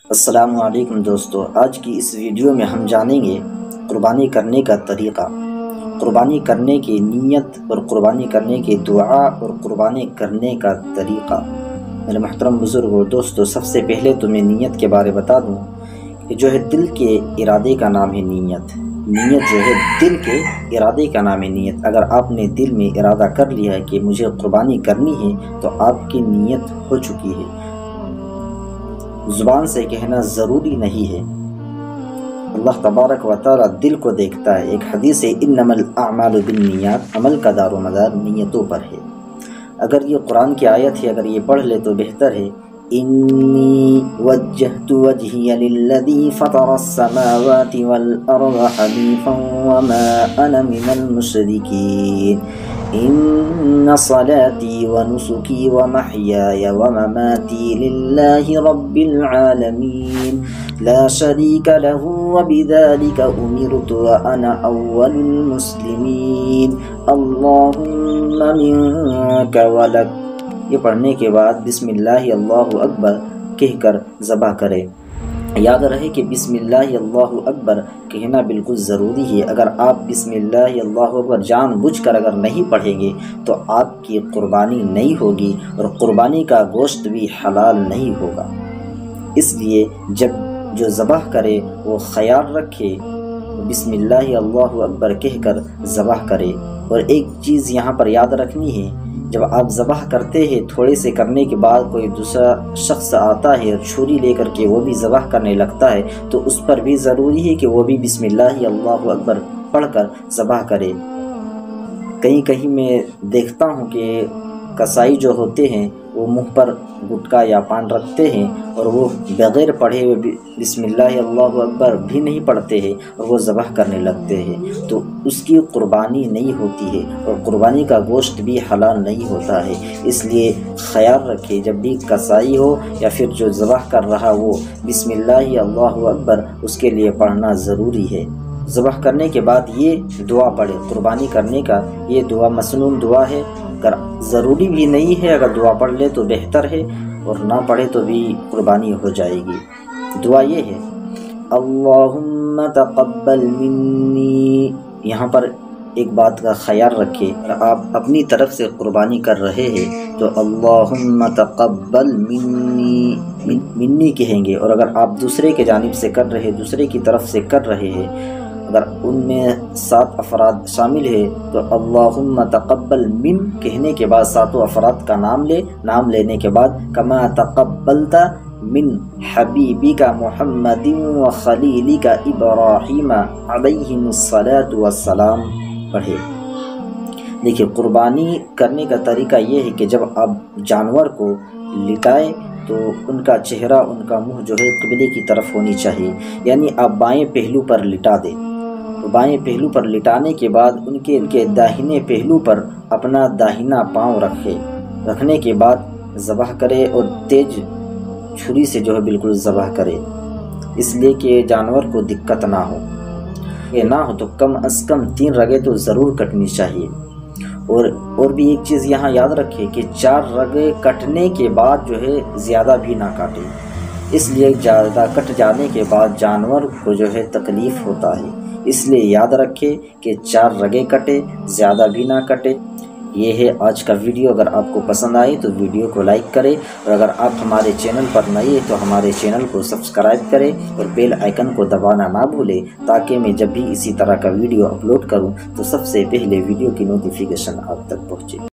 السلام علیکم دوستو، آج کی اس ویڈیو میں ہم جانیں گے قربانی کرنے کا طریقہ، قربانی کرنے کی نیت اور قربانی کرنے کی دعا اور قربانی کرنے کا طریقہ۔ میرے محترم بزرگوں، دوستو، سب سے پہلے تو میں نیت کے بارے بتا دوں کہ جو ہے دل کے ارادے کا نام ہے نیت۔ نیت جو ہے دل کے ارادے کا نام ہے نیت۔ اگر آپ نے دل میں ارادہ کر لیا ہے کہ مجھے قربانی کرنی ہے تو آپ کی نیت ہو چکی ہے، زبان سے کہنا ضروری نہیں ہے۔ اللہ تبارک و تعالی دل کو دیکھتا ہے۔ ایک حدیث ہے، انما الاعمال بالنیات، عمل کا دار و مدار نیتوں پر ہے۔ اگر یہ قرآن کی آیت ہے، اگر یہ پڑھ لے تو بہتر ہے۔ انی وجہت وجہی للذی فطر السماوات والارض حنیفا وما انا من المشرکین ان صلاتی ونسکی ومحیای ومماتی للہ رب العالمین لا شریک له وبذلک امرت وانا اول المسلمین اللہم منک ولک۔ یہ پڑھنے کے بعد بسم اللہ اللہ اکبر کہہ کر ذبح کرے۔ یاد رہے کہ بسم اللہ اللہ اکبر کہنا بالکل ضروری ہے۔ اگر آپ بسم اللہ اللہ اکبر جان بوجھ کر اگر نہیں پڑھیں گے تو آپ کی قربانی نہیں ہوگی اور قربانی کا گوشت بھی حلال نہیں ہوگا۔ اس لیے جب جو ذبح کرے وہ خیال رکھے، بسم اللہ اللہ اکبر کہہ کر ذبح کرے۔ اور ایک چیز یہاں پر یاد رکھنی ہے، جب آپ ذبح کرتے ہیں تھوڑے سے کرنے کے بعد کوئی دوسرا شخص آتا ہے اور چھری لے کر کے وہ بھی ذبح کرنے لگتا ہے تو اس پر بھی ضروری ہے کہ وہ بھی بسم اللہ اللہ اکبر پڑھ کر ذبح کرے۔ کہیں میں دیکھتا ہوں کہ کسائی جو ہوتے ہیں وہ منہ پر گٹکا یا پان رکھتے ہیں اور وہ بغیر پڑھے ہوئے بسم اللہ اللہ اکبر بھی نہیں پڑھتے ہیں اور وہ ذبح کرنے لگتے ہیں، تو اس کی قربانی نہیں ہوتی ہے اور قربانی کا گوشت بھی حلال نہیں ہوتا ہے۔ اس لیے خیال رکھے جب بھی کسائی ہو یا پھر جو ذبح کر رہا وہ بسم اللہ اللہ اکبر اس کے لیے پڑھنا ضروری ہے۔ ذبح کرنے کے بعد یہ دعا پڑھے۔ قربانی کرنے کا یہ دعا مسنون دعا ہے، اگر ضروری بھی نہیں ہے، اگر دعا پڑھ لے تو بہتر ہے اور نہ پڑھے تو بھی قربانی ہو جائے گی۔ دعا یہ ہے، اللہم تقبل منی۔ یہاں پر ایک بات کا خیال رکھے، اگر آپ اپنی طرف سے قربانی کر رہے ہیں تو اللہم تقبل منی کہیں گے، اور اگر آپ دوسرے کے جانب سے کر رہے، دوسرے کی طرف سے کر رہے ہیں، اگر ان میں 7 افراد شامل ہے تو اللہم تقبل من کہنے کے بعد 7 افراد کا نام لے، نام لینے کے بعد کما تقبلت من حبیبک محمد و خلیلک ابراہیم علیہم الصلاۃ والسلام پڑھے۔ دیکھیے، قربانی کرنے کا طریقہ یہ ہے کہ جب آپ جانور کو لٹائیں تو ان کا چہرہ، ان کا منہ جو ہے قبلے کی طرف ہونی چاہیے، یعنی آپ بائیں پہلو پر لٹا دیں۔ تو بائیں پہلو پر لٹانے کے بعد ان کے داہنے پہلو پر اپنا داہنا پاؤں رکھنے کے بعد ذبح کرے اور تیز چھری سے جو ہے بالکل ذبح کرے، اس لیے کہ جانور کو دقت نہ ہو۔ یہ نہ ہو تو کم از کم 3 رگیں تو ضرور کٹنی چاہیے۔ اور بھی ایک چیز یہاں یاد رکھے کہ 4 رگیں کٹنے کے بعد جو ہے زیادہ بھی نہ کاٹے، اس لیے زیادہ کٹ جانے کے بعد جانور کو جو ہے تکلیف ہوتا ہے۔ اس لیے یاد رکھے کہ 4 رگیں کٹے، زیادہ بھی نہ کٹے۔ یہ ہے آج کا ویڈیو۔ اگر آپ کو پسند آئے تو ویڈیو کو لائک کریں، اور اگر آپ ہمارے چینل پر نئے ہیں تو ہمارے چینل کو سبسکرائب کریں اور بیل آئیکن کو دبانا نہ بھولیں، تاکہ میں جب بھی اسی طرح کا ویڈیو اپلوڈ کروں تو سب سے پہلے ویڈیو کی نوٹیفیکیشن آپ تک پہنچے۔